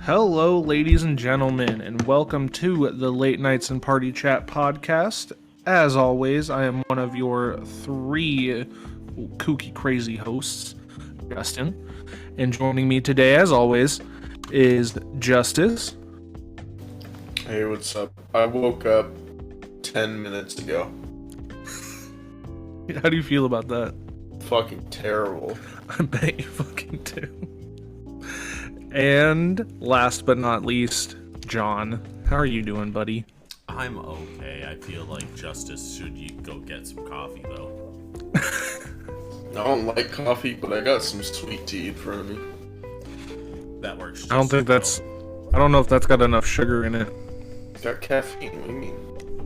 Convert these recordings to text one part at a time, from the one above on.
Hello, ladies and gentlemen, and welcome to the Late Nights and Party Chat podcast. As always, I am one of your three kooky crazy hosts, Justin. And joining me today, as always, is Justice. Hey, what's up? I woke up 10 minutes ago. How do you feel about that? Fucking terrible. I bet you fucking do. And last but not least, John. How are you doing, buddy? I'm okay. I feel like Justice should you go get some coffee, though. I don't like coffee, but I got some sweet tea in front of me. That works. I don't think that's... I don't know if that's got enough sugar in it. It's got caffeine, what do you mean?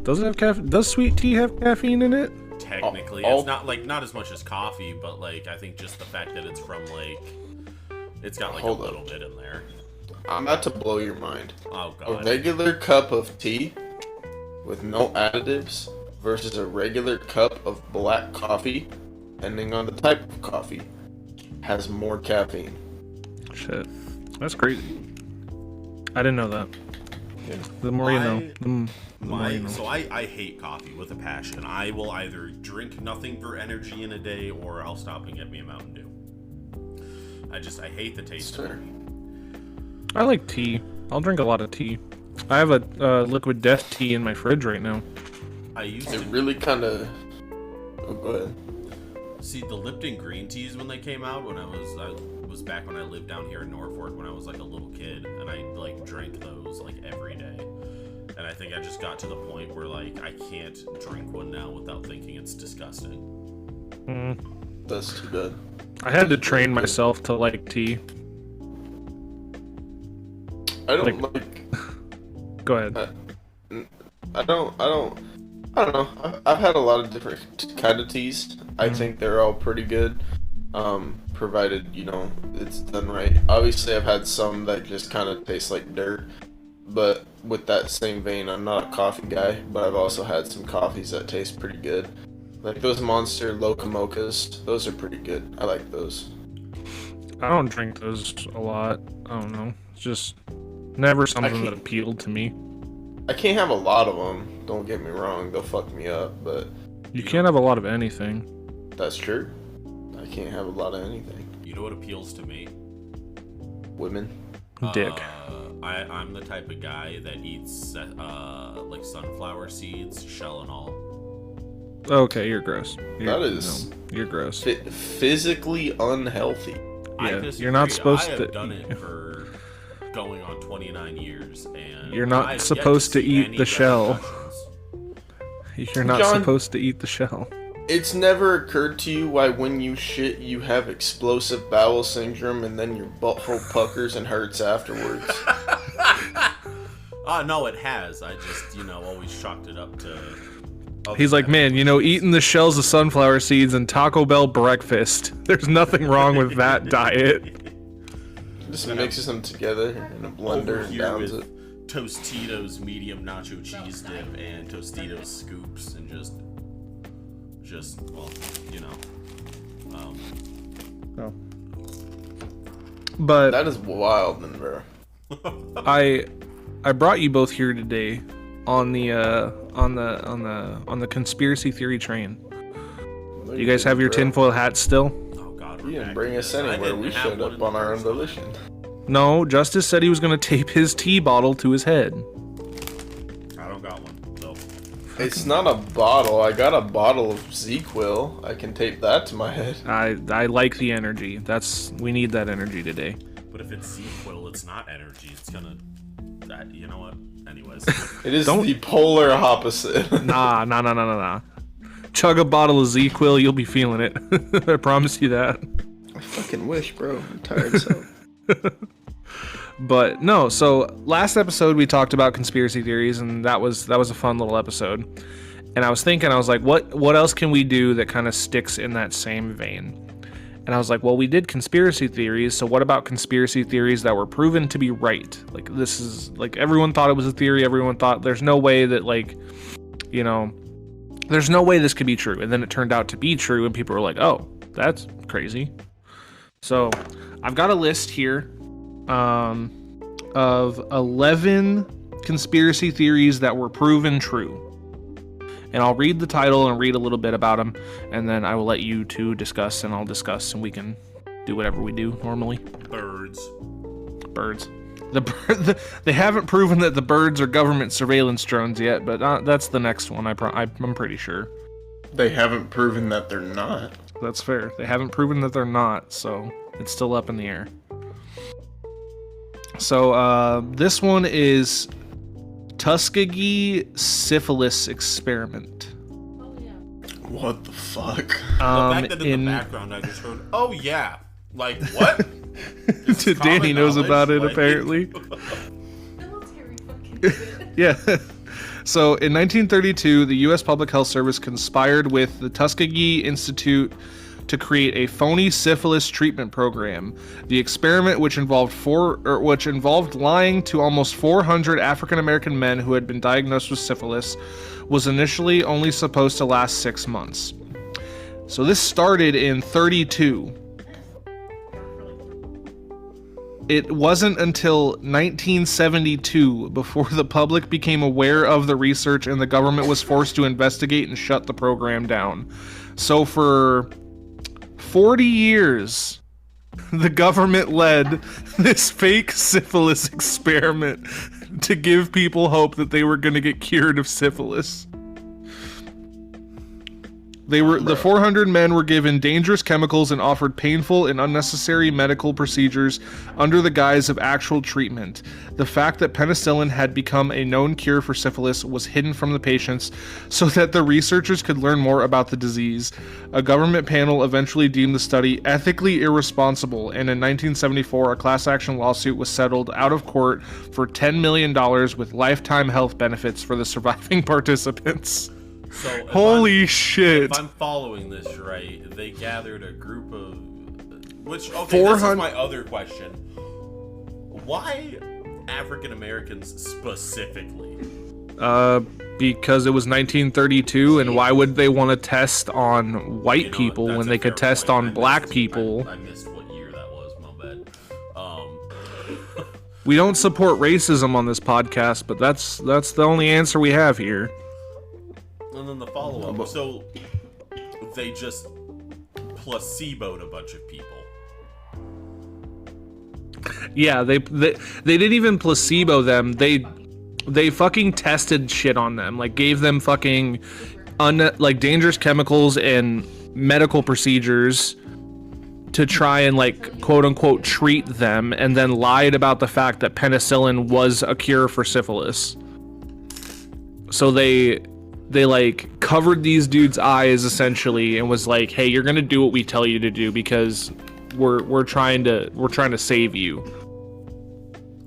Does it have caffeine? Does sweet tea have caffeine in it? Technically, it's not as much as coffee, but like I think just the fact that it's from like it's got like a little bit in there. I'm about to blow your mind. Oh god. A regular cup of tea with no additives versus a regular cup of black coffee, depending on the type of coffee, has more caffeine. Shit. That's crazy. I didn't know that. Yeah. The more you know. The more you know. So I hate coffee with a passion. I will either drink nothing for energy in a day, or I'll stop and get me a Mountain Dew. I hate the taste of it. I like tea. I'll drink a lot of tea. I have a liquid death tea in my fridge right now. It really kind of... Oh, go ahead. See, the Lipton green teas when they came out, when I was back when I lived down here in Norfolk when I was like a little kid, and I like drank those like every day. And I think I just got to the point where like I can't drink one now without thinking it's disgusting. That's too bad. I had to train myself to like tea. I don't like... Go ahead. I don't know. I've had a lot of different kind of teas. I think they're all pretty good, provided, you know, it's done right. Obviously, I've had some that just kind of taste like dirt, but with that same vein, I'm not a coffee guy, but I've also had some coffees that taste pretty good. Like those Monster Locomochas, those are pretty good. I like those. I don't drink those a lot. I don't know. It's just never something that appealed to me. I can't have a lot of them. Don't get me wrong. They'll fuck me up, but... You can't have a lot of anything. That's true. I can't have a lot of anything. You know what appeals to me? Women. Dick. I'm the type of guy that eats like sunflower seeds, shell and all. Okay, you're gross. You're gross. Physically unhealthy. Yeah, you're not supposed to... I have done it for going on 29 years, and you're not supposed to eat the shell. You're not supposed to eat the shell. It's never occurred to you why when you shit you have explosive bowel syndrome and then your butthole puckers and hurts afterwards? No, it has. I just, always chalked it up to... He's like, man, eating the shells of sunflower seeds and Taco Bell breakfast. There's nothing wrong with that diet. Just mixes them together in a blender and downs it. Tostitos medium nacho cheese dip and Tostitos scoops and just well, Oh. But that is wild, man, bro. I brought you both here today on the conspiracy theory train. Do you guys have your tinfoil hats still? Oh God, you didn't bring us anywhere. We showed up on our own volition. No, Justice said he was going to tape his tea bottle to his head. I don't got one, though. It's not a bottle. I got a bottle of ZQuil. I can tape that to my head. I like the energy. We need that energy today. But if it's ZQuil, it's not energy. It's gonna... you know what? Anyways. It is the polar opposite. Nah. Chug a bottle of ZQuil, you'll be feeling it. I promise you that. I fucking wish, bro. I'm tired as hell. But no, so last episode we talked about conspiracy theories, and that was a fun little episode. And I was thinking, what else can we do that kind of sticks in that same vein? And I was like, well, we did conspiracy theories, so what about conspiracy theories that were proven to be right? Like, this is, like, everyone thought it was a theory, everyone thought there's no way that, like, there's no way this could be true. And then it turned out to be true, and people were like, oh, that's crazy. So I've got a list here of 11 conspiracy theories that were proven true. And I'll read the title and read a little bit about them, and then I will let you two discuss, and I'll discuss, and we can do whatever we do normally. Birds. They haven't proven that the birds are government surveillance drones yet, but that's the next one. I'm pretty sure. They haven't proven that they're not. That's fair. They haven't proven that they're not, so it's still up in the air. So this one is Tuskegee syphilis experiment. What the fuck? The fact that in the background I just heard, oh yeah, like what? Danny knows about it, apparently. Military fucking Yeah. So in 1932, the U.S. Public Health Service conspired with the Tuskegee Institute to create a phony syphilis treatment program. The experiment, which involved lying to almost 400 African American men who had been diagnosed with syphilis, was initially only supposed to last 6 months. So this started in 32. It wasn't until 1972 before the public became aware of the research and the government was forced to investigate and shut the program down. So for 40 years, the government led this fake syphilis experiment to give people hope that they were going to get cured of syphilis. The 400 men were given dangerous chemicals and offered painful and unnecessary medical procedures under the guise of actual treatment. The fact that penicillin had become a known cure for syphilis was hidden from the patients so that the researchers could learn more about the disease. A government panel eventually deemed the study ethically irresponsible, and in 1974 a class action lawsuit was settled out of court for $10 million with lifetime health benefits for the surviving participants. So Holy shit. If I'm following this right, they gathered a group of... Which, okay, this is my other question. Why African Americans specifically? Because it was 1932, and why would they want to test on white people when they could test on black people? I missed what year that was, my bad. We don't support racism on this podcast, but that's the only answer we have here. And then the follow-up. So they just placeboed a bunch of people. Yeah, they didn't even placebo them. They fucking tested shit on them. Like gave them fucking dangerous chemicals and medical procedures to try and like quote unquote treat them, and then lied about the fact that penicillin was a cure for syphilis. So they like covered these dudes' eyes essentially and was like, "Hey, you're gonna do what we tell you to do because we're trying to save you."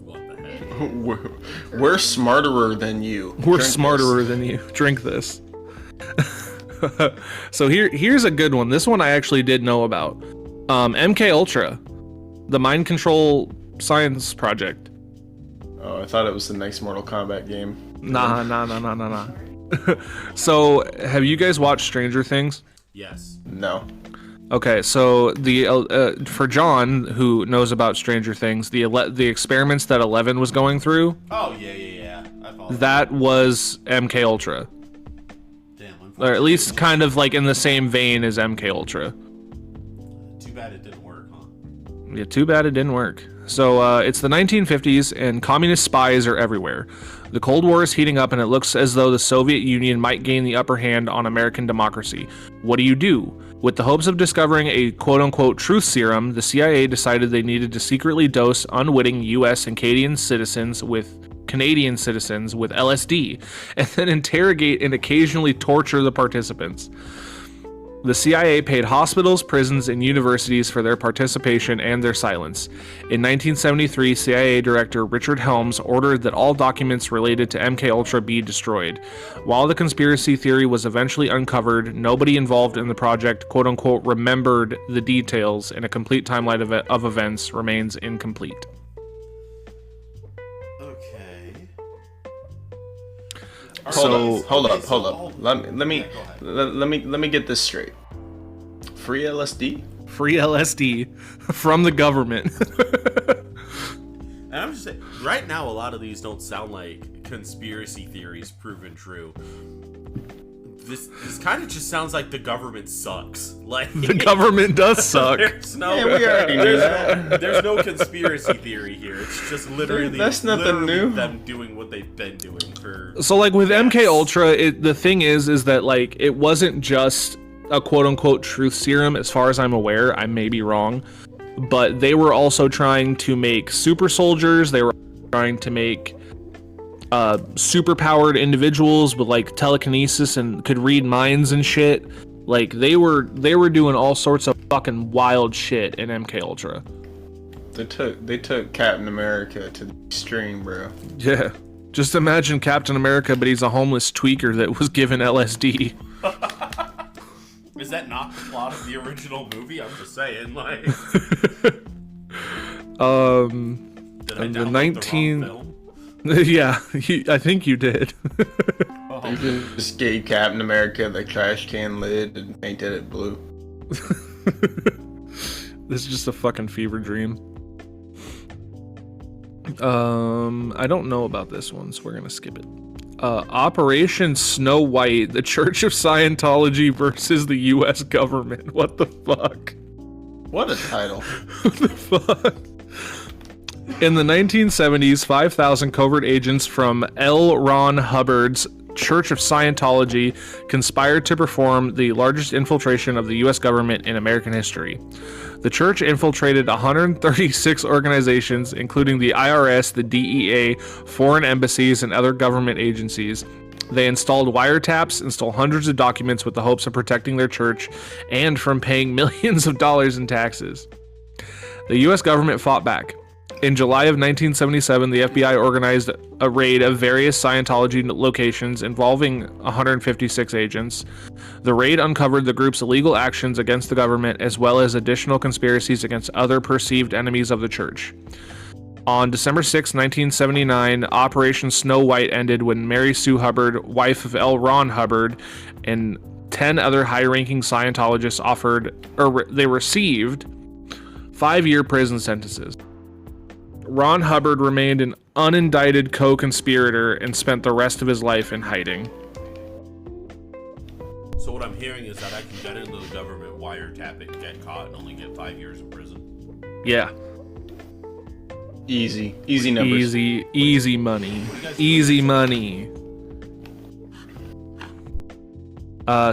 What the heck? We're smarterer than you. We're smarterer than you. Drink this. So here's a good one. This one I actually did know about. MK Ultra, the mind control science project. Oh, I thought it was the next Mortal Kombat game. Nah. So, have you guys watched Stranger Things? Yes. No. Okay, so the for John, who knows about Stranger Things, the experiments that Eleven was going through. Oh yeah. I follow That was MK Ultra, Damn. or at least kind of like in the same vein as MK Ultra. Too bad it didn't work, huh? Yeah, too bad it didn't work. So it's the 1950s, and communist spies are everywhere. The Cold War is heating up, and it looks as though the Soviet Union might gain the upper hand on American democracy. What do you do? With the hopes of discovering a quote-unquote truth serum, the CIA decided they needed to secretly dose unwitting U.S. and Canadian citizens with LSD, and then interrogate and occasionally torture the participants. The CIA paid hospitals, prisons, and universities for their participation and their silence. In 1973, CIA Director Richard Helms ordered that all documents related to MKUltra be destroyed. While the conspiracy theory was eventually uncovered, nobody involved in the project quote-unquote remembered the details, and a complete timeline of events remains incomplete. Okay. Hold up. Let me get this straight. Free LSD? Free LSD from the government. And I'm just saying, right now, a lot of these don't sound like conspiracy theories proven true. This kind of just sounds like the government sucks. Like The government does suck. There's no, Yeah, we already knew that. there's no conspiracy theory here. It's just literally That's nothing new. them doing what they've been doing for. So like with MK Ultra, the thing is that like it wasn't just a quote unquote truth serum, as far as I'm aware. I may be wrong, but they were also trying to make super soldiers. They were trying to make super powered individuals with like telekinesis and could read minds and shit. Like they were doing all sorts of fucking wild shit in MK Ultra. They took Captain America to the extreme, bro. Yeah. Just imagine Captain America, but he's a homeless tweaker that was given LSD. Is that not the plot of the original movie? I'm just saying, like. Did I the download 19 the wrong film? Yeah, I think you did. You just gave Captain America the trash can lid and painted it blue. This is just a fucking fever dream. I don't know about this one, so we're gonna skip it. Operation Snow White, the Church of Scientology versus the U.S. government. What the fuck? What a title. What the fuck? In the 1970s, 5,000 covert agents from L. Ron Hubbard's Church of Scientology conspired to perform the largest infiltration of the U.S. government in American history. The church infiltrated 136 organizations, including the IRS, the DEA, foreign embassies, and other government agencies. They installed wiretaps and stole hundreds of documents with the hopes of protecting their church and from paying millions of dollars in taxes. The U.S. government fought back. In July of 1977, the FBI organized a raid of various Scientology locations involving 156 agents. The raid uncovered the group's illegal actions against the government, as well as additional conspiracies against other perceived enemies of the church. On December 6, 1979, Operation Snow White ended when Mary Sue Hubbard, wife of L. Ron Hubbard, and 10 other high-ranking Scientologists received 5-year prison sentences. Ron Hubbard remained an unindicted co-conspirator and spent the rest of his life in hiding. So what I'm hearing is that I can get into the government, wiretap it, get caught, and only get 5 years in prison. Yeah. Easy numbers. Easy money. Easy money.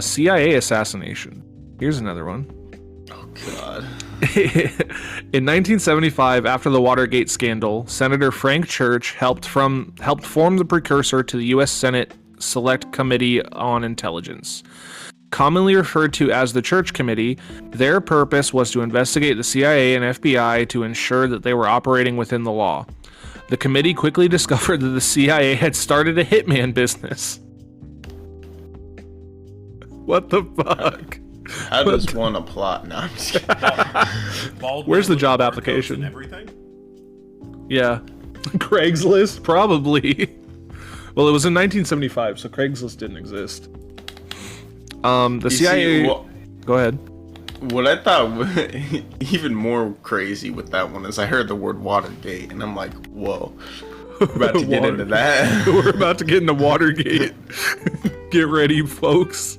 CIA assassination. Here's another one. Oh, God. In 1975, after the Watergate scandal, Senator Frank Church helped form the precursor to the U.S. Senate Select Committee on Intelligence. Commonly referred to as the Church Committee, their purpose was to investigate the CIA and FBI to ensure that they were operating within the law. The committee quickly discovered that the CIA had started a hitman business. What the fuck? How does one apply? No, I'm just kidding. Where's the job application? And everything? Yeah. Craigslist? Probably. Well, it was in 1975, so Craigslist didn't exist. The CIA... Go ahead. What I thought was even more crazy with that one is I heard the word Watergate, and I'm like, whoa. We're about to get into that. We're about to get into Watergate. Get ready, folks.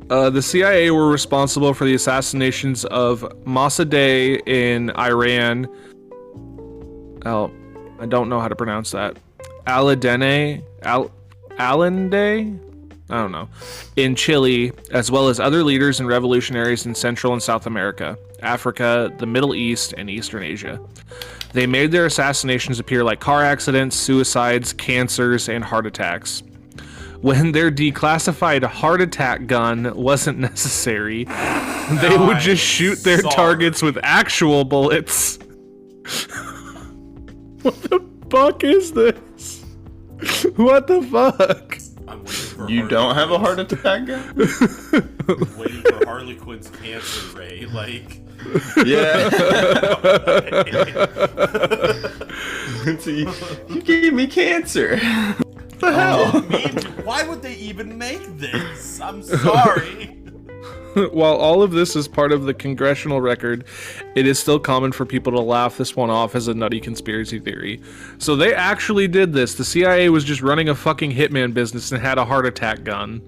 The CIA were responsible for the assassinations of Mossadegh in Iran. Oh, I don't know how to pronounce that. Allende? I don't know. In Chile, as well as other leaders and revolutionaries in Central and South America, Africa, the Middle East, and Eastern Asia. They made their assassinations appear like car accidents, suicides, cancers, and heart attacks. When their declassified heart attack gun wasn't necessary, they would just shoot their targets with actual bullets. What the fuck is this? What the fuck? I'm waiting for You don't have a heart attack gun? waiting for Harley Quinn's cancer ray, like. Yeah. See, you gave me cancer. What the hell? Why would they even make this? I'm sorry. While all of this is part of the congressional record, it is still common for people to laugh this one off as a nutty conspiracy theory. So they actually did this. The CIA was just running a fucking hitman business and had a heart attack gun.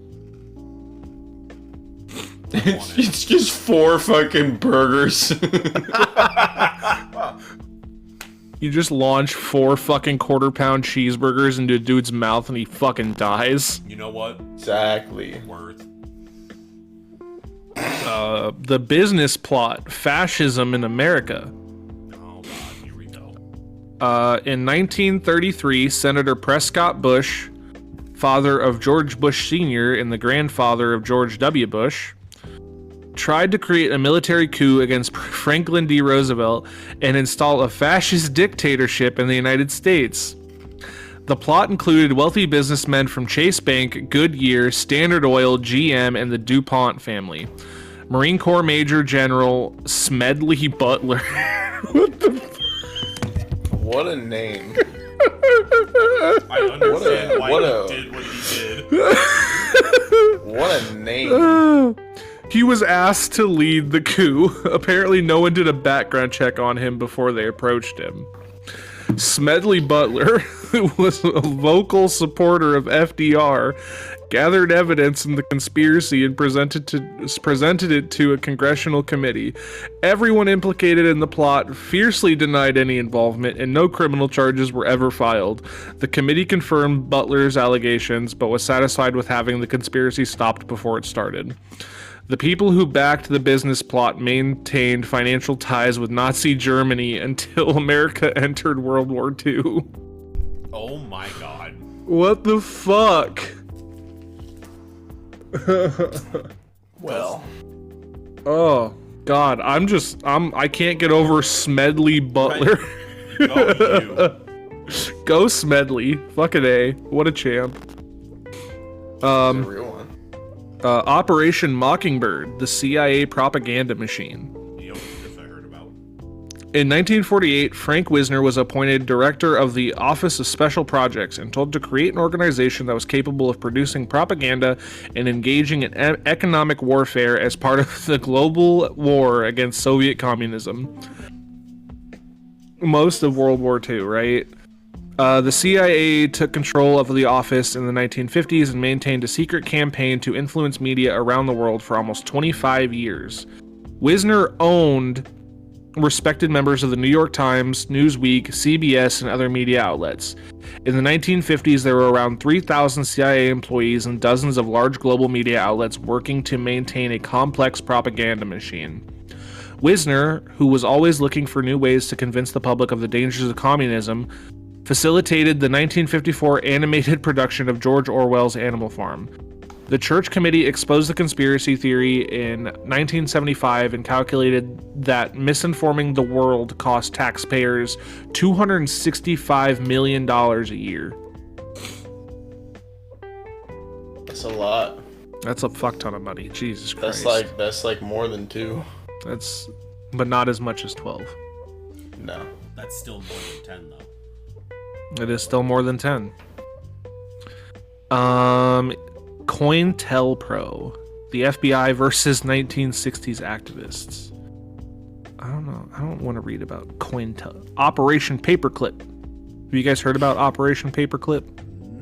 It's just 4 fucking burgers. You just launch 4 fucking quarter-pound cheeseburgers into a dude's mouth and he fucking dies. You know what? Exactly. Worth. The business plot, fascism in America. Oh god, here we go. In 1933, Senator Prescott Bush, father of George Bush Sr. and the grandfather of George W. Bush, tried to create a military coup against Franklin D. Roosevelt and install a fascist dictatorship in the United States. The plot included wealthy businessmen from Chase Bank, Goodyear, Standard Oil, GM, and the DuPont family. Marine Corps Major General Smedley Butler. What a name. I understand why he did what he did. What a name. He was asked to lead the coup. Apparently, no one did a background check on him before they approached him. Smedley Butler, who was a vocal supporter of FDR, gathered evidence in the conspiracy and presented it to a congressional committee. Everyone implicated in the plot fiercely denied any involvement, and no criminal charges were ever filed. The committee confirmed Butler's allegations, but was satisfied with having the conspiracy stopped before it started. The people who backed the business plot maintained financial ties with Nazi Germany until America entered World War II. Oh my god. What the fuck? Well. Oh god, I can't get over Smedley Butler. Go you. Go Smedley. Fucking A. What a champ. It's a real one. Operation Mockingbird, the CIA propaganda machine. Yep, this I heard about. In 1948, Frank Wisner was appointed director of the Office of Special Projects and told to create an organization that was capable of producing propaganda and engaging in economic warfare as part of the global war against Soviet communism. Most of World War II, right? The CIA took control of the office in the 1950s and maintained a secret campaign to influence media around the world for almost 25 years. Wisner owned respected members of the New York Times, Newsweek, CBS, and other media outlets. In the 1950s, there were around 3,000 CIA employees and dozens of large global media outlets working to maintain a complex propaganda machine. Wisner, who was always looking for new ways to convince the public of the dangers of communism, facilitated the 1954 animated production of George Orwell's Animal Farm. The Church Committee exposed the conspiracy theory in 1975 and calculated that misinforming the world cost taxpayers $265 million a year. That's a lot. That's a fuck ton of money. Jesus Christ. That's like more than 2. But not as much as 12. No. That's still more than 10 though. It is still more than 10. COINTELPRO, the FBI versus 1960s activists. I don't know. I don't want to read about Operation Paperclip. Have you guys heard about Operation Paperclip?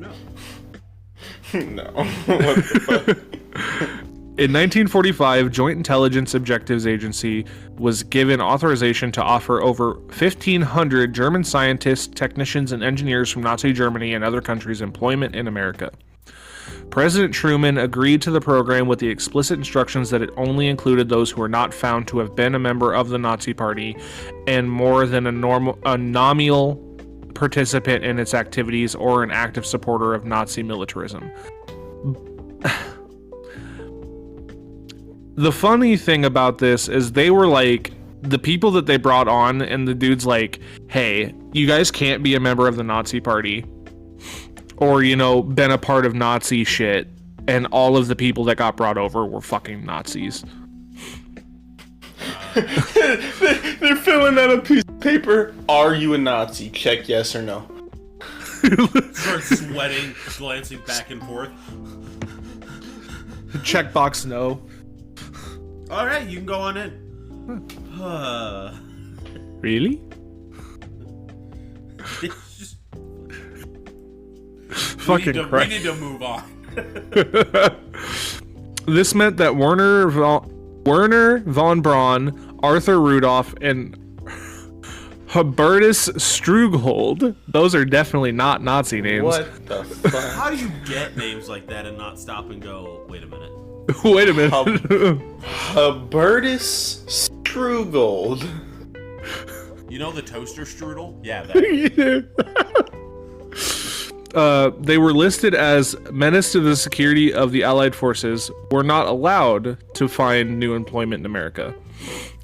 No. No. What the fuck? In 1945, Joint Intelligence Objectives Agency was given authorization to offer over 1,500 German scientists, technicians, and engineers from Nazi Germany and other countries employment in America. President Truman agreed to the program with the explicit instructions that it only included those who were not found to have been a member of the Nazi Party and more than a nominal participant in its activities or an active supporter of Nazi militarism. The funny thing about this is they were like, the people that they brought on, and the dude's like, hey, you guys can't be a member of the Nazi Party or, you know, been a part of Nazi shit. And all of the people that got brought over were fucking Nazis. They're filling out a piece of paper. Are you a Nazi? Check yes or no. Start sweating, glancing back and forth. Checkbox no. All right, you can go on in. Really? It's just Fucking we Christ. need to move on. This meant that Werner von Braun, Arthur Rudolph, and Hubertus Strughold, those are definitely not Nazi names. What the fuck? How do you get names like that and not stop and go, wait a minute? Wait a minute. Hubertus Strughold. You know the toaster strudel? Yeah, that. They were listed as menace to the security of the Allied forces, were not allowed to find new employment in America.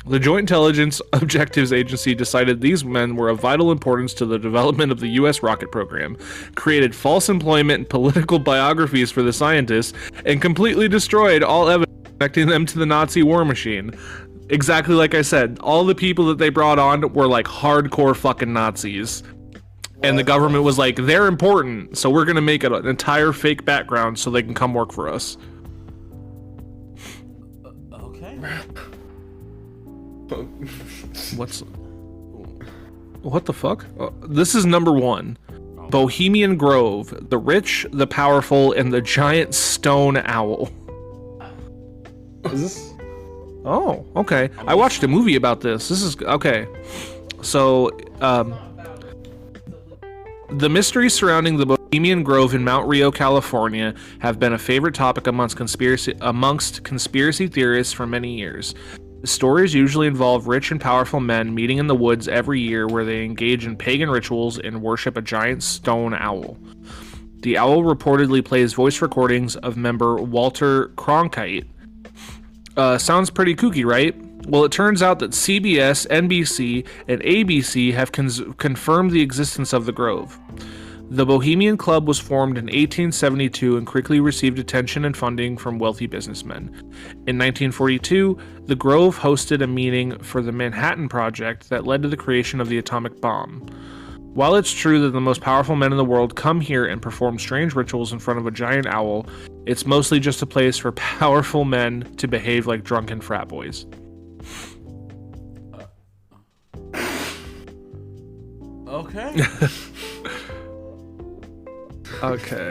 The Joint Intelligence Objectives Agency decided these men were of vital importance to the development of the U.S. rocket program, created false employment and political biographies for the scientists, and completely destroyed all evidence connecting them to the Nazi war machine. Exactly like I said, all the people that they brought on were like hardcore fucking Nazis. And the government was like, they're important, so we're gonna make an entire fake background so they can come work for us. Okay. What the fuck? This is number 1. Bohemian Grove, the rich, the powerful, and the giant stone owl. Is this? Oh, okay. I watched a movie about this. This is okay. So, the mysteries surrounding the Bohemian Grove in Mount Rio, California, have been a favorite topic amongst conspiracy theorists for many years. The stories usually involve rich and powerful men meeting in the woods every year where they engage in pagan rituals and worship a giant stone owl. The owl reportedly plays voice recordings of member Walter Cronkite. Sounds pretty kooky, right? Well, it turns out that CBS, NBC, and ABC have confirmed the existence of the Grove. The Bohemian Club was formed in 1872 and quickly received attention and funding from wealthy businessmen. In 1942, the Grove hosted a meeting for the Manhattan Project that led to the creation of the atomic bomb. While it's true that the most powerful men in the world come here and perform strange rituals in front of a giant owl, it's mostly just a place for powerful men to behave like drunken frat boys. Okay. Okay.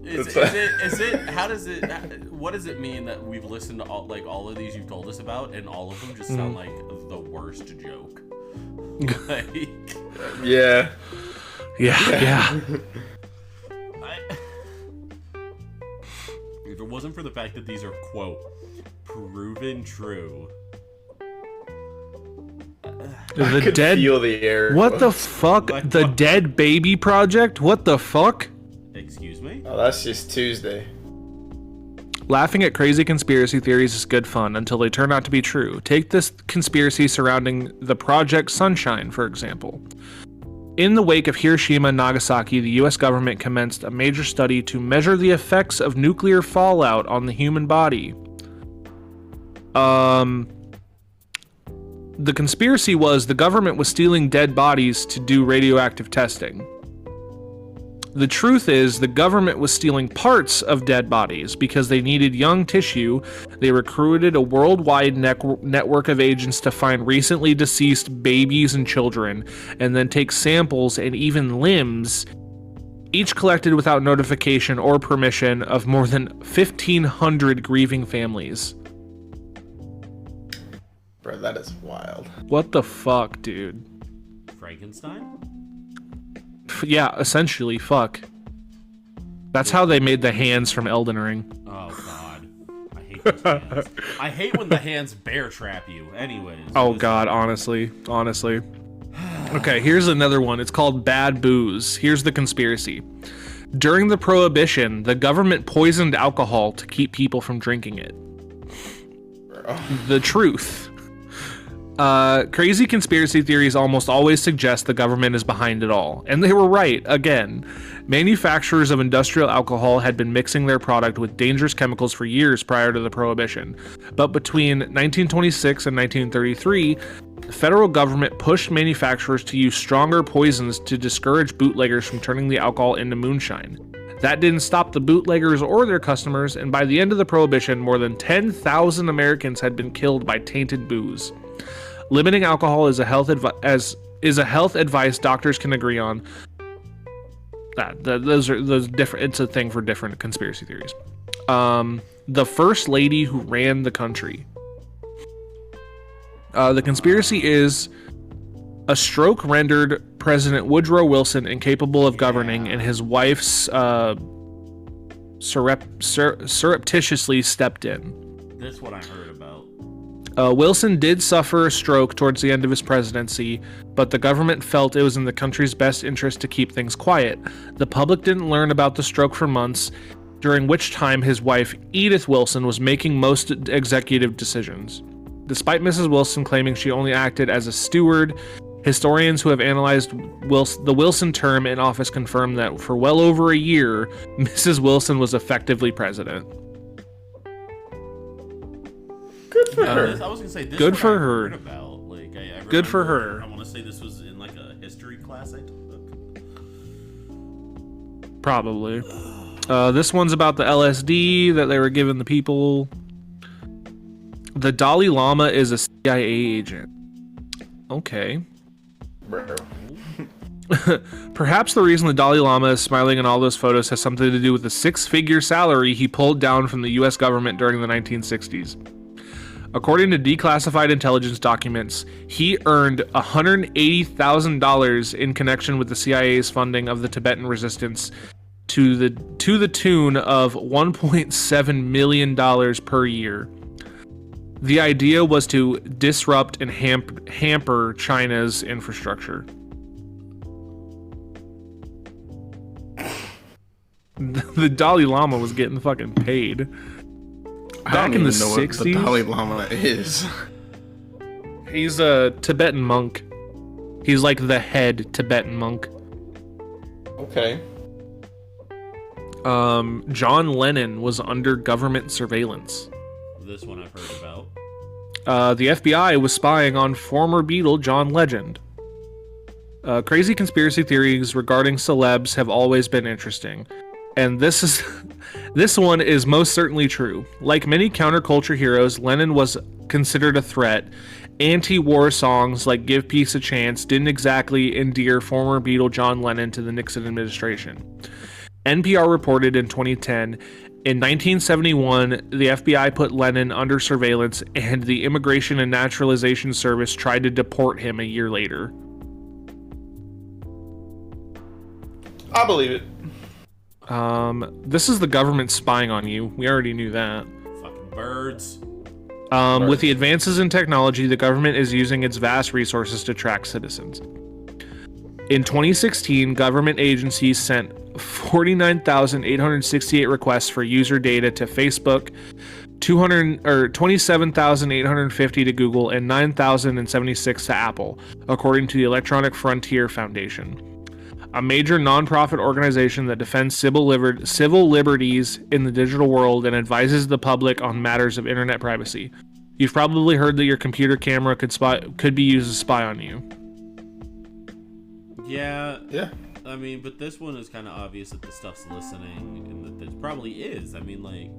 Is it how does it what does it mean that we've listened to all of these you've told us about and all of them just sound like the worst joke? Like, Yeah. Yeah. if it wasn't for the fact that these are quote proven true. The could dead. feel the air. What the fuck? Like The what? Dead Baby Project? What the fuck? Excuse me? Oh, that's just Tuesday. Laughing at crazy conspiracy theories is good fun until they turn out to be true. Take this conspiracy surrounding the Project Sunshine, for example. In the wake of Hiroshima and Nagasaki, the US government commenced a major study to measure the effects of nuclear fallout on the human body. The conspiracy was the government was stealing dead bodies to do radioactive testing. The truth is the government was stealing parts of dead bodies because they needed young tissue. They recruited a worldwide network of agents to find recently deceased babies and children, and then take samples and even limbs, each collected without notification or permission of more than 1,500 grieving families. Bro, that is wild. What the fuck, dude? Frankenstein? Yeah, essentially, fuck. That's how they made the hands from Elden Ring. Oh god. I hate those hands. I hate when the hands bear trap you. Anyways. Oh god, honestly. Okay, here's another one. It's called Bad Booze. Here's the conspiracy. During the Prohibition, the government poisoned alcohol to keep people from drinking it. Bro. The truth. Crazy conspiracy theories almost always suggest the government is behind it all. And they were right, again. Manufacturers of industrial alcohol had been mixing their product with dangerous chemicals for years prior to the Prohibition. But between 1926 and 1933, the federal government pushed manufacturers to use stronger poisons to discourage bootleggers from turning the alcohol into moonshine. That didn't stop the bootleggers or their customers, and by the end of the Prohibition, more than 10,000 Americans had been killed by tainted booze. Limiting alcohol is a health advice doctors can agree on. Those different. It's a thing for different conspiracy theories. The first lady who ran the country. The conspiracy is a stroke rendered President Woodrow Wilson incapable of governing, and his wife's surreptitiously stepped in. That's what I heard about. Wilson did suffer a stroke towards the end of his presidency, but the government felt it was in the country's best interest to keep things quiet. The public didn't learn about the stroke for months, during which time his wife, Edith Wilson, was making most executive decisions. Despite Mrs. Wilson claiming she only acted as a steward, historians who have analyzed the Wilson term in office confirm that for well over a year, Mrs. Wilson was effectively president. Good for her. I was gonna say this. Good for I her. heard about. Like, I Good for remember- her. I want to say this was in like a history class I took. Probably. This one's about the LSD that they were giving the people. The Dalai Lama is a CIA agent. Okay. Bro. Perhaps the reason the Dalai Lama is smiling in all those photos has something to do with the six-figure salary he pulled down from the US government during the 1960s. According to declassified intelligence documents, he earned $180,000 in connection with the CIA's funding of the Tibetan resistance to the tune of $1.7 million per year. The idea was to disrupt and hamper China's infrastructure. The Dalai Lama was getting fucking paid. Back in the 60s? What the Dalai Lama is. He's a Tibetan monk. He's like the head Tibetan monk. Okay. John Lennon was under government surveillance. This one I've heard about. The FBI was spying on former Beatle John Legend. Crazy conspiracy theories regarding celebs have always been interesting. And this one is most certainly true. Like many counterculture heroes, Lennon was considered a threat. Anti-war songs like Give Peace a Chance didn't exactly endear former Beatle John Lennon to the Nixon administration. NPR reported in 2010, in 1971, the FBI put Lennon under surveillance and the Immigration and Naturalization Service tried to deport him a year later. I believe it. This is the government spying on you. We already knew that. Fucking birds. With the advances in technology, the government is using its vast resources to track citizens. In 2016, government agencies sent 49,868 requests for user data to Facebook, 27,850 to Google, and 9,076 to Apple, according to the Electronic Frontier Foundation, a major nonprofit organization that defends civil liberties in the digital world and advises the public on matters of internet privacy. You've probably heard that your computer camera could be used to spy on you. Yeah. Yeah. I mean, but this one is kind of obvious that the stuff's listening, and that this probably is. I mean, like...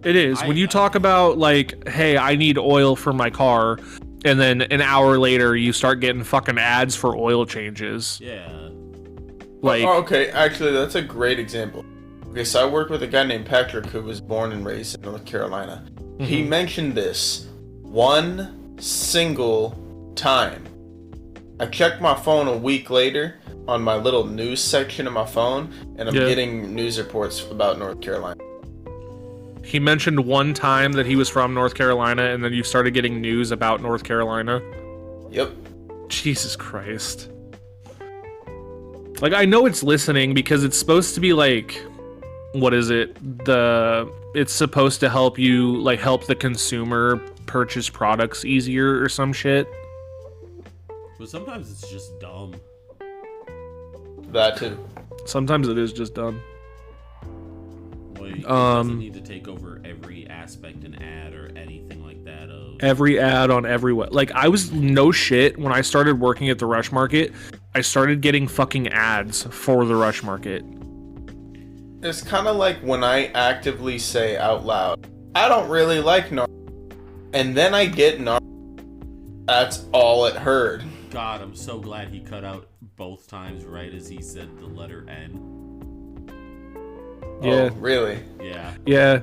It is. When you talk about, like, hey, I need oil for my car, and then an hour later you start getting fucking ads for oil changes. Yeah. Like... Oh, okay, actually, that's a great example. Okay, so I worked with a guy named Patrick who was born and raised in North Carolina. Mm-hmm. He mentioned this one single time. I checked my phone a week later on my little news section of my phone, and I'm getting news reports about North Carolina. He mentioned one time that he was from North Carolina, and then you started getting news about North Carolina. Yep. Jesus Christ. Like, I know it's listening because it's supposed to be like, what is it? It's supposed to help you, like, help the consumer purchase products easier or some shit. But sometimes it's just dumb. That too. Sometimes it is just dumb. Like, it doesn't need to take over every aspect and ad or anything like that. Every ad on every way. Like, I was no shit when I started working at the Rush Market. I started getting fucking ads for the Rush Market. It's kind of like when I actively say out loud, I don't really like Naruto, and then I get Naruto. That's all it heard. God, I'm so glad he cut out both times right as he said the letter N. Yeah. Oh, really? Yeah. Yeah.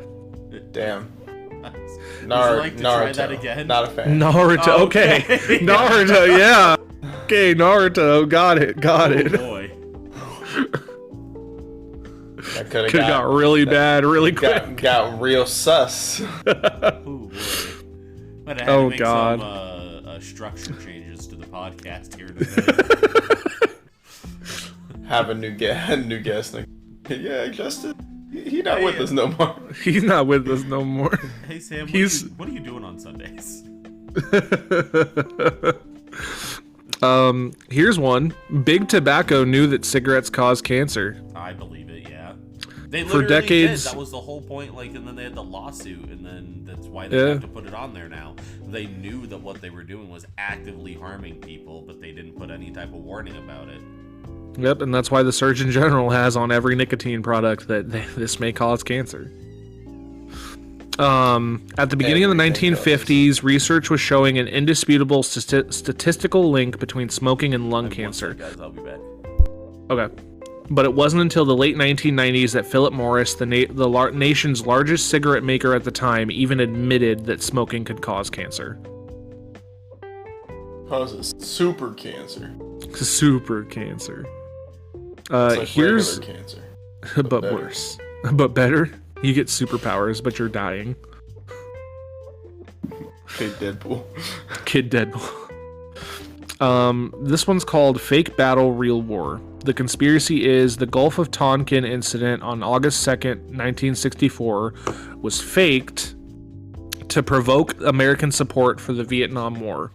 Damn. Would you like to try that again? Not a fan. Naruto. Oh, okay. okay. Naruto. Yeah. Okay. Naruto. Got it. Got Oh it. boy. That Could have got really bad really quick. Got real sus. Oh boy. Might have had to make some structure changes to the podcast here today. Have a new guest. Yeah, Justin. He's not with us no more. He's not with us no more. Hey Sam, what are you doing on Sundays? Here's one. Big Tobacco knew that cigarettes cause cancer. I believe it, yeah. They For literally decades- did. That was the whole point, and then they had the lawsuit, and then that's why they have to put it on there now. They knew that what they were doing was actively harming people, but they didn't put any type of warning about it. Yep, and that's why the Surgeon General has on every nicotine product that this may cause cancer. At the beginning of the 1950s, research was showing an indisputable statistical link between smoking and lung cancer. Guys, I'll be back. Okay. But it wasn't until the late 1990s that Philip Morris, the nation's largest cigarette maker at the time, even admitted that smoking could cause cancer. Causes super cancer. Super cancer. It's like Here's regular cancer. but worse. But better. You get superpowers, but you're dying. Kid Deadpool. Kid Deadpool. This one's called Fake Battle, Real War. The conspiracy is the Gulf of Tonkin incident on August 2nd, 1964 was faked to provoke American support for the Vietnam War.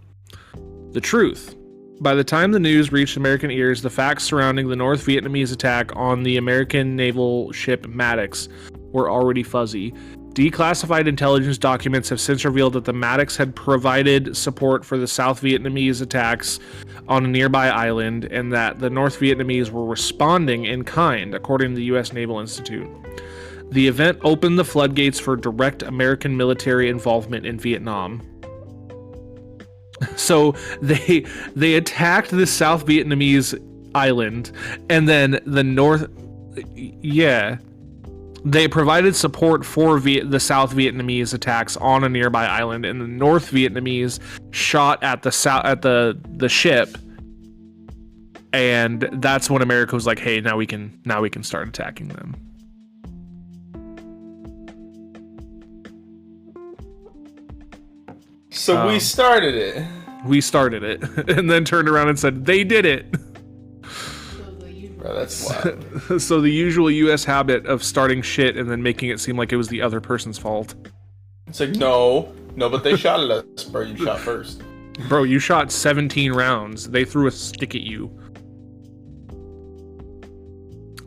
The truth. By the time the news reached American ears, the facts surrounding the North Vietnamese attack on the American naval ship Maddox were already fuzzy. Declassified intelligence documents have since revealed that the Maddox had provided support for the South Vietnamese attacks on a nearby island, and that the North Vietnamese were responding in kind, according to the U.S. Naval Institute. The event opened the floodgates for direct American military involvement in Vietnam. So they attacked the South Vietnamese island, and then the North... Yeah. They provided support for the South Vietnamese attacks on a nearby island, and the North Vietnamese shot at the ship, and that's when America was like, "Hey, now we can start attacking them." So we started it. We started it, and then turned around and said, "They did it." Bro, that's wild. So the usual U.S. habit of starting shit and then making it seem like it was the other person's fault. It's like, no, but they shot at us, bro. You shot first. Bro, you shot 17 rounds. They threw a stick at you.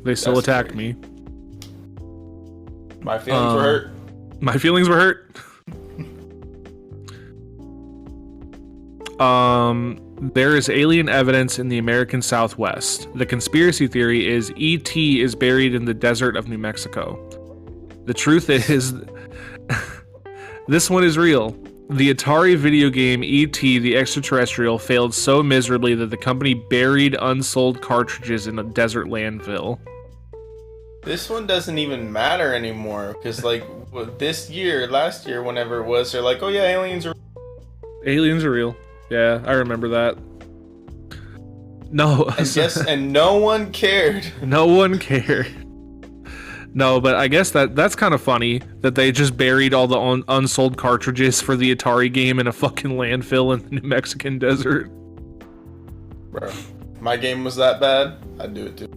They still That's attacked scary. me. My feelings were hurt. My feelings were hurt. There is alien evidence in the American Southwest. The conspiracy theory is E.T. is buried in the desert of New Mexico. The truth is, this one is real. The Atari video game E.T. the Extraterrestrial failed so miserably that the company buried unsold cartridges in a desert landfill. This one doesn't even matter anymore, because like last year, whenever it was, they're like, oh yeah, aliens are. Aliens are real. Yeah, I remember that. No. And no one cared. No one cared. No, but I guess that's kind of funny that they just buried all the unsold cartridges for the Atari game in a fucking landfill in the New Mexican desert. Bro, if my game was that bad, I'd do it too.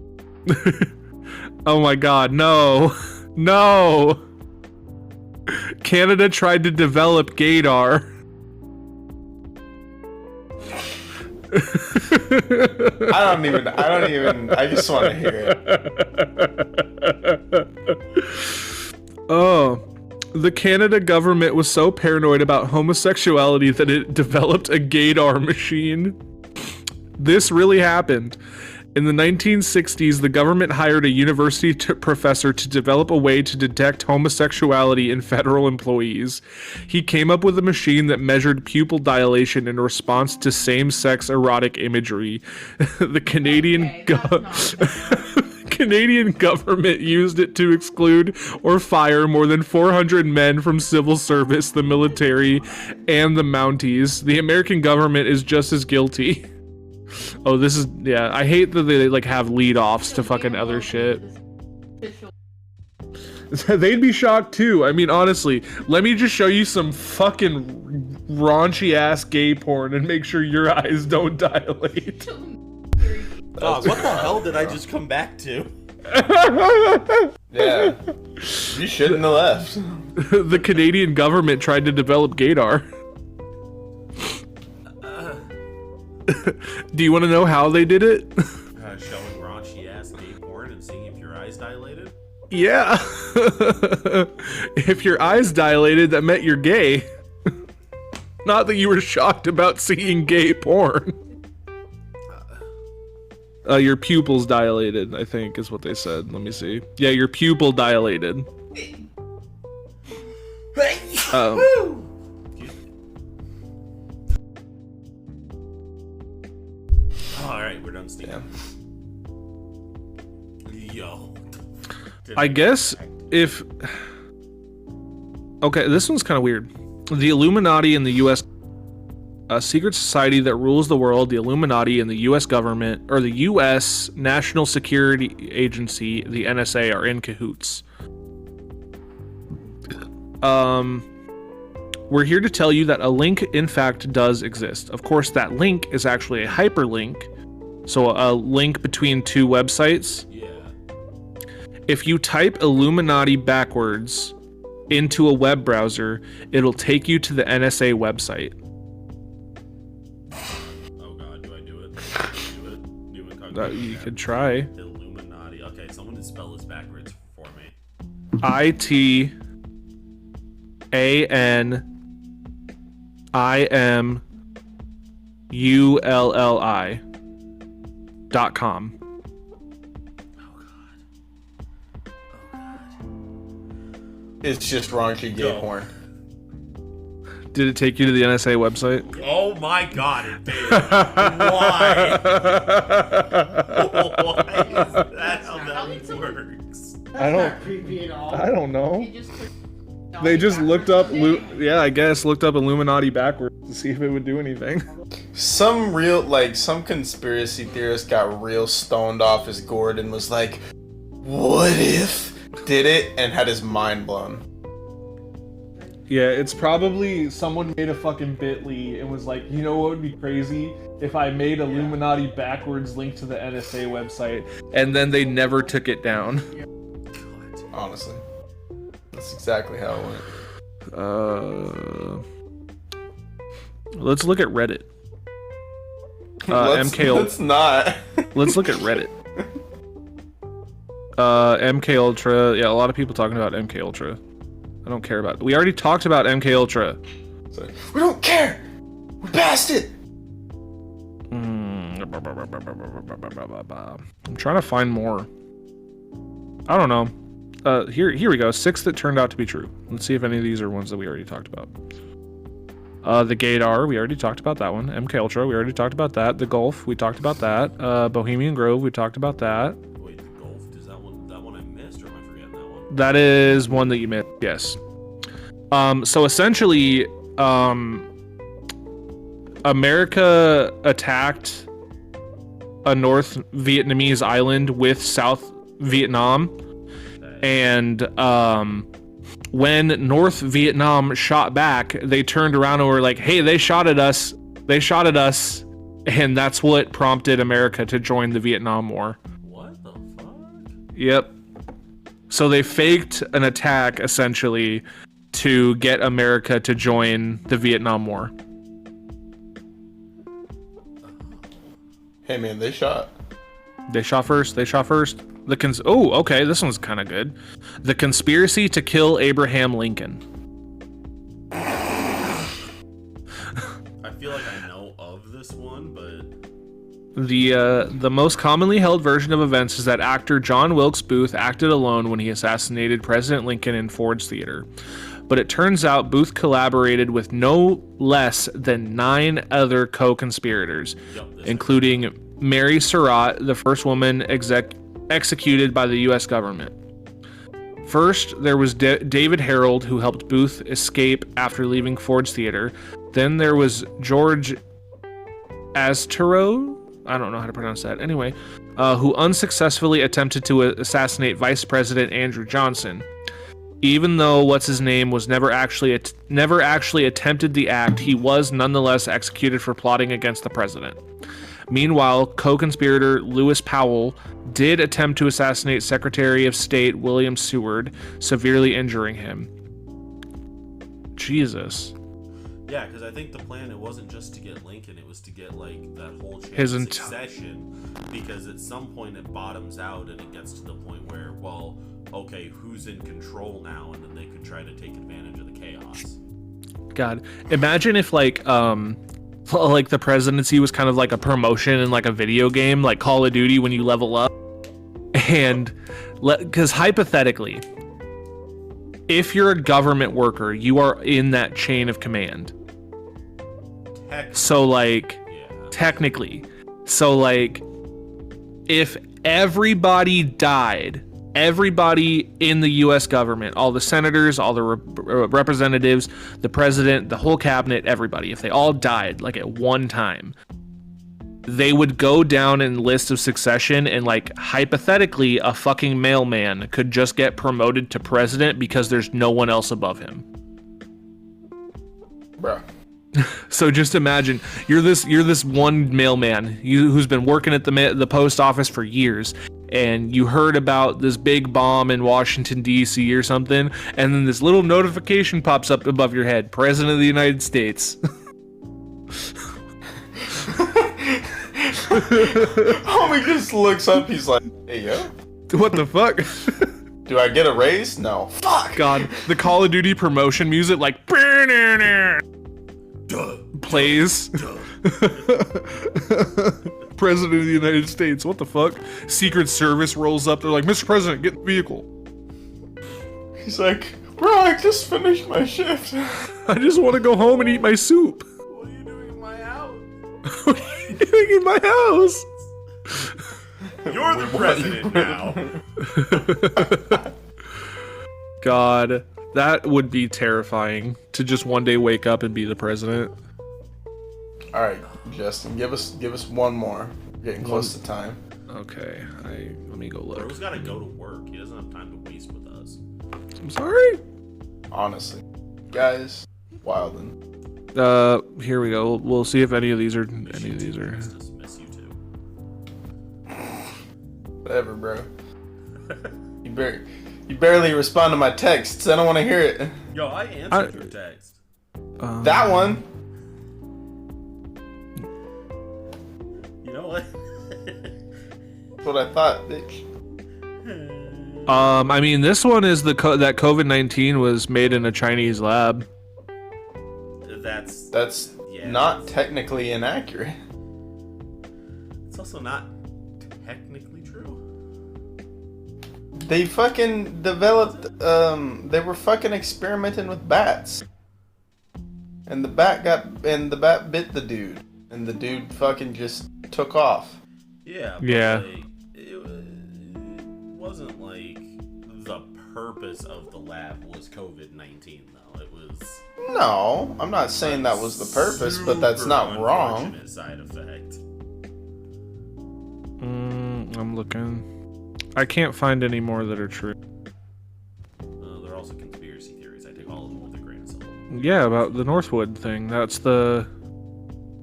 Oh my god, no. No. Canada tried to develop Gaydar. I just want to hear it. Oh, the Canada government was so paranoid about homosexuality that it developed a gaydar machine. This really happened. In the 1960s, the government hired a university professor to develop a way to detect homosexuality in federal employees. He came up with a machine that measured pupil dilation in response to same-sex erotic imagery. The Canadian government used it to exclude or fire more than 400 men from civil service, the military, and the Mounties. The American government is just as guilty. Oh, this is, yeah, I hate that they like have lead-offs to fucking other shit. They'd be shocked too. I mean, honestly, let me just show you some fucking raunchy-ass gay porn and make sure your eyes don't dilate. Dog, what the hell did I just come back to? Yeah. You shouldn't have left. The Canadian government tried to develop gaydar. Do you want to know how they did it? Showing raunchy ass gay porn and seeing if your eyes dilated? Yeah. If your eyes dilated, that meant you're gay. Not that you were shocked about seeing gay porn. Your pupils dilated, I think, is what they said. Let me see. Yeah, your pupil dilated. Alright, we're done steaming. Yo. I guess if... Okay, this one's kind of weird. The Illuminati in the U.S. A secret society that rules the world, the Illuminati and the U.S. government, or the U.S. National Security Agency, the NSA, are in cahoots. We're here to tell you that a link, in fact, does exist. Of course, that link is actually a hyperlink, so a link between two websites. Yeah. If you type Illuminati backwards into a web browser, it'll take you to the NSA website. Oh god, do I do it? Do it? New incognito You tab. could try. Illuminati. Okay, someone can spell this backwards for me. ITANIMULLI.com. It's just raunchy gay Go. porn. Did it take you to the NSA website? Oh my god, it did. Why? Why is that how that works? I don't. Creepy at all. I don't know. They just put They just looked up. backwards. Yeah, I guess looked up Illuminati backwards to see if it would do anything. Some conspiracy theorist got real stoned off his gourd and was like, what if did it, and had his mind blown. Yeah, it's probably someone made a fucking bit.ly and was like, you know what would be crazy? If I made Illuminati backwards link to the NSA website, and then they never took it down. Honestly. That's exactly how it went. Let's look at Reddit. Let's not. Let's look at Reddit. MK Ultra. Yeah, a lot of people talking about MK Ultra. I don't care about it. We already talked about MK Ultra. So, we don't care. We passed it. I'm trying to find more. I don't know. Here we go. 6 that turned out to be true. Let's see if any of these are ones that we already talked about. The Gaydar, we already talked about that one. MK Ultra, we already talked about that. The Gulf, we talked about that. Bohemian Grove, we talked about that. Wait, the Gulf? Is that one I missed, or am I forgetting that one? That is one that you missed. Yes. So essentially, America attacked a North Vietnamese island with South Vietnam, and when North Vietnam shot back, they turned around and were like, hey, they shot at us, and that's what prompted America to join the Vietnam War. What the fuck? Yep. So they faked an attack, essentially, to get America to join the Vietnam War. Hey man, they shot. They shot first. Oh, okay, this one's kind of good. The conspiracy to kill Abraham Lincoln. I feel like I know of this one, but The most commonly held version of events is that actor John Wilkes Booth acted alone when he assassinated President Lincoln in Ford's Theater. But it turns out Booth collaborated with no less than 9 other co-conspirators, including Mary Surratt, the first woman executed by the U.S. government. First, there was David Harold, who helped Booth escape after leaving Ford's Theater. Then there was George Astero, I don't know how to pronounce that. Anyway, who unsuccessfully attempted to assassinate Vice President Andrew Johnson. Even though what's-his-name was never actually attempted the act, he was nonetheless executed for plotting against the president. Meanwhile, co-conspirator Lewis Powell did attempt to assassinate Secretary of State William Seward, severely injuring him. Jesus. Yeah, because I think the plan, it wasn't just to get Lincoln, it was to get, like, that whole chain His of ent- succession, because at some point it bottoms out and it gets to the point where, well, okay, who's in control now, and then they could try to take advantage of the chaos. God, imagine if, like the presidency was kind of like a promotion in, like, a video game, like Call of Duty when you level up. And, because hypothetically, if you're a government worker, you are in that chain of command. So, like, technically. So, like, if everybody died, everybody in the U.S. government, all the senators, all the representatives, the president, the whole cabinet, everybody, if they all died, like, at one time, they would go down in list of succession, and, like, hypothetically, a fucking mailman could just get promoted to president because there's no one else above him. Bruh. So just imagine you're this one mailman who's been working at the post office for years, and you heard about this big bomb in Washington D.C. or something, and then this little notification pops up above your head: President of the United States. Homie just looks up. He's like, "Hey yo, What the fuck? do I get a raise? No. Fuck." God, the Call of Duty promotion music, like, plays. President of the United States. What the fuck? Secret Service rolls up. They're like, "Mr. President, get in the vehicle." He's like, "Bro, I just finished my shift." I just want to go home and eat my soup. What are you doing in my house? What are you doing in my house? You're the president now. God, that would be terrifying to just one day wake up and be the president. All right, Justin, give us one more. We're getting close to time. Okay, let me go look. Bro's gotta go to work. He doesn't have time to waste with us. I'm sorry. Honestly, guys, wildin'. Here we go. We'll see if any of these are. Miss you too. Miss you too. Whatever, bro. You barely respond to my texts. I don't want to hear it. Yo, I answered your text. That one. You know what? That's what I thought, bitch. I mean, this one is that COVID-19 was made in a Chinese lab. That's not technically inaccurate. It's also not technically true. They fucking developed. They were fucking experimenting with bats, and the bat bit the dude, and the dude fucking just took off. Yeah. Yeah. Like, it wasn't like the purpose of the lab was COVID-19 though. It was. No, I'm not saying that was the purpose, but that's not wrong. Side effect. I'm looking. I can't find any more that are true. There are also conspiracy theories. I take all of them with a grain of salt. Yeah, about the Northwood thing. That's the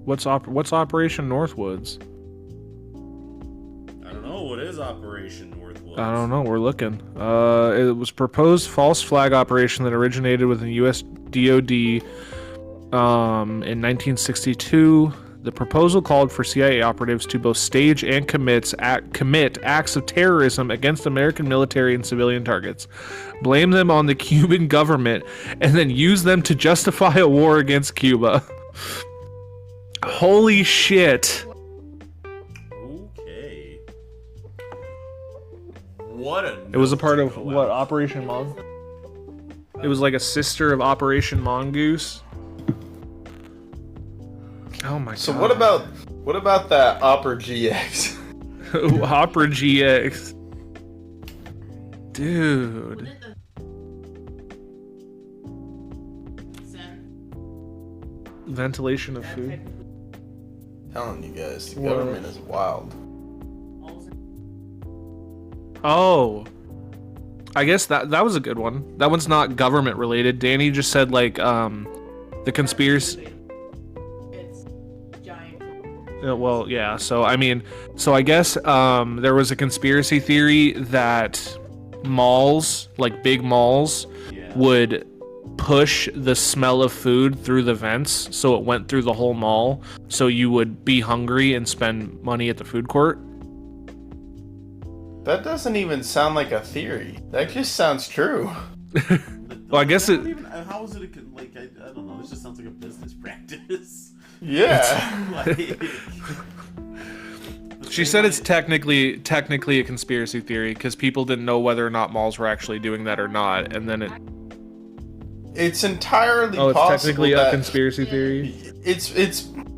what's Operation Northwoods? I don't know. What is Operation Northwoods? I don't know. We're looking. It was proposed false flag operation that originated within the U.S. DoD in 1962. The proposal called for CIA operatives to both stage and commit acts of terrorism against American military and civilian targets, blame them on the Cuban government, and then use them to justify a war against Cuba. Holy shit. What a. It was a part note of to go what, out. Operation It was like a sister of Operation Mongoose. Oh my god. So what about that Opera GX? Opera GX? Dude. Ventilation of food. Telling you guys, the What? government is wild. Oh. I guess that was a good one. That one's not government related. Danny just said like the conspiracy. It's giant. Well, yeah. So I mean, so I guess there was a conspiracy theory that malls, like big malls, Yeah. would push the smell of food through the vents so it went through the whole mall, so you would be hungry and spend money at the food court. That doesn't even sound like a theory. That just sounds true. Well, I guess it. How is it? Like I don't know. This just sounds like a business practice. Yeah. Like, She said it's technically a conspiracy theory because people didn't know whether or not malls were actually doing that or not, and then it. It's entirely Oh, it's possible technically a that conspiracy theory. it's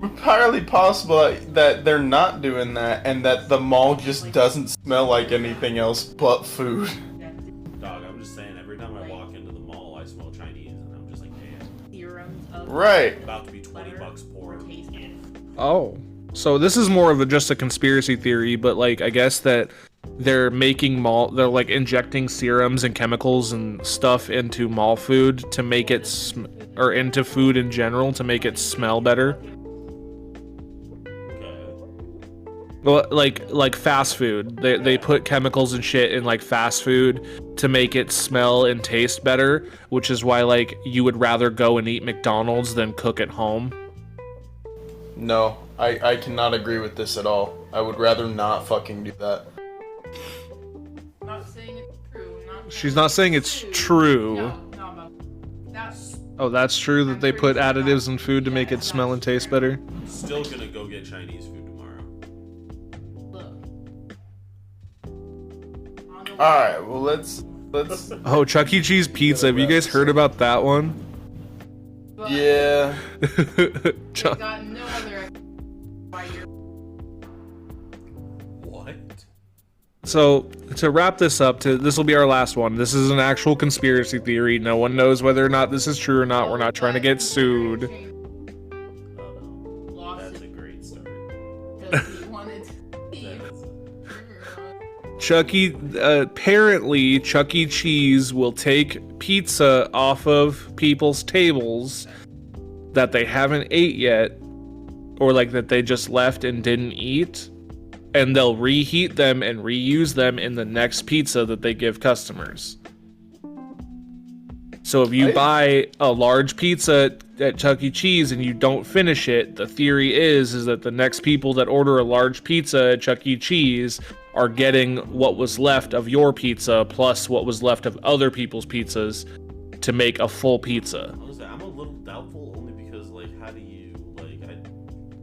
entirely possible that they're not doing that and that the mall just doesn't smell like anything else but food. dog, I'm just saying. Every time I walk into the mall, I smell Chinese, and I'm just like, damn. Serums of Right. About to be $20 poor. Oh, so this is more of just a conspiracy theory, but like I guess that they're they're like injecting serums and chemicals and stuff into mall food to make it or into food in general to make it smell better. Okay. Well, like fast food, they put chemicals and shit in like fast food to make it smell and taste better, which is why like you would rather go and eat McDonald's than cook at home. No, I cannot agree with this at all. I would rather not fucking do that. Not saying it's true. She's not saying it's true. No, that's Oh, that's true that they put additives in food to make it smell and taste better. Still gonna go get Chinese food tomorrow. look. All right, well let's. Oh, Chuck E. Cheese pizza. Have you guys heard about that one? But Yeah. Chuck- got no other why you're What? So to wrap this up, this will be our last one. This is an actual conspiracy theory. No one knows whether or not this is true or not. We're not trying to get sued. Oh no. Lost That's a it great start. because he wanted to leave. Apparently Chuck E. Cheese will take pizza off of people's tables that they haven't ate yet, or like that they just left and didn't eat, and they'll reheat them and reuse them in the next pizza that they give customers. So if you buy a large pizza at Chuck E. Cheese and you don't finish it, the theory is that the next people that order a large pizza at Chuck E. Cheese are getting what was left of your pizza plus what was left of other people's pizzas to make a full pizza. Honestly, I'm a little doubtful only because, like, how do you, like,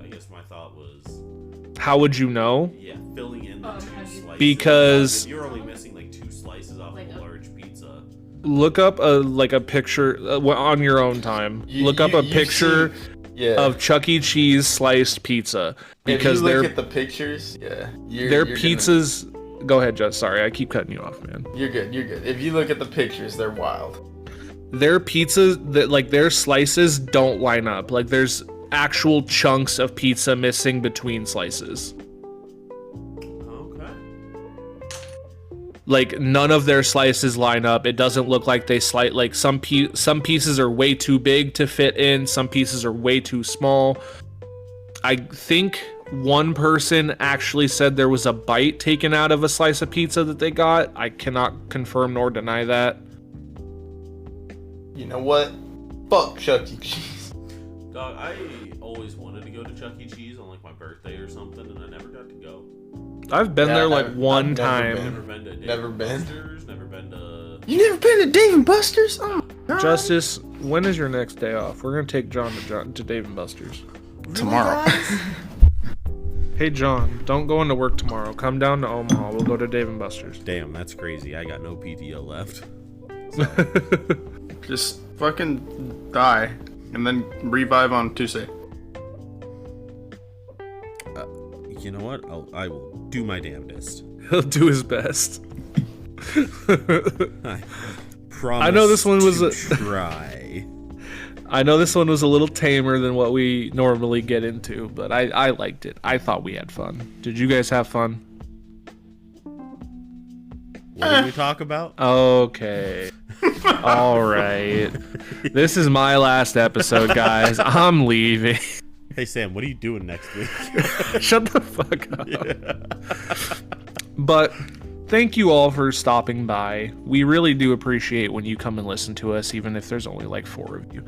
I guess my thought was, How would you know? yeah, filling in the How two do you- slices. Because- If you're only missing, like, 2 slices off Like of a a- large pizza. Look up a picture on your own time. Look up a You've picture seen- yeah. of Chuck E. Cheese sliced pizza because if you look their at the pictures, yeah, you're gonna- pizzas. Go ahead, Judge. Sorry, I keep cutting you off, man. You're good. You're good. If you look at the pictures, they're wild. Their pizzas, that like their slices don't line up. Like there's actual chunks of pizza missing between slices. Okay. Like none of their slices line up. It doesn't look like they slice. Like some pieces are way too big to fit in. Some pieces are way too small. I think one person actually said there was a bite taken out of a slice of pizza that they got. I cannot confirm nor deny that. You know what? Fuck Chuck E. Cheese. Dog, I always wanted to go to Chuck E. Cheese on, like, my birthday or something, and I never got to go. I've been Yeah, there like I've one never time. been. Never been to Dave Never and been. Buster's, never been to... You never been to Dave and Buster's? Oh my God. Justice, when is your next day off? We're gonna take John to Dave and Buster's. Tomorrow. Hey John, don't go into work tomorrow. Come down to Omaha. We'll go to Dave & Buster's. Damn, that's crazy. I got no PTO left. Just fucking die, and then revive on Tuesday. You know what? I will do my damnedest. He'll do his best. I promise. I know this one was to a try. I know this one was a little tamer than what we normally get into, but I liked it. I thought we had fun. Did you guys have fun? What did we talk about? Okay. All right. This is my last episode, guys. I'm leaving. Hey Sam, what are you doing next week? Shut the fuck up. Yeah. But thank you all for stopping by. We really do appreciate when you come and listen to us, even if there's only like 4 of you.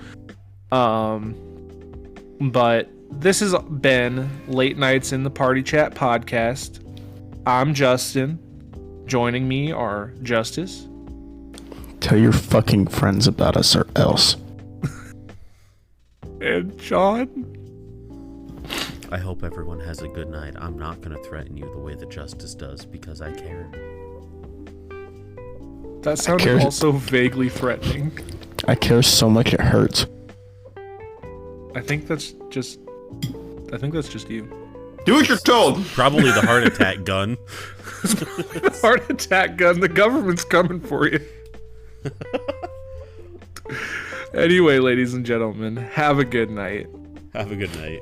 But this has been Late Nights in the Party Chat podcast. I'm Justin. Joining me are Justice. Tell your fucking friends about us or else. And John. I hope everyone has a good night. I'm not going to threaten you the way that Justice does because I care. That sounded also vaguely threatening. I care so much it hurts. I think that's just you. Do what you're told. Probably the heart attack gun. Heart attack gun. The government's coming for you. Anyway, ladies and gentlemen, have a good night. Have a good night.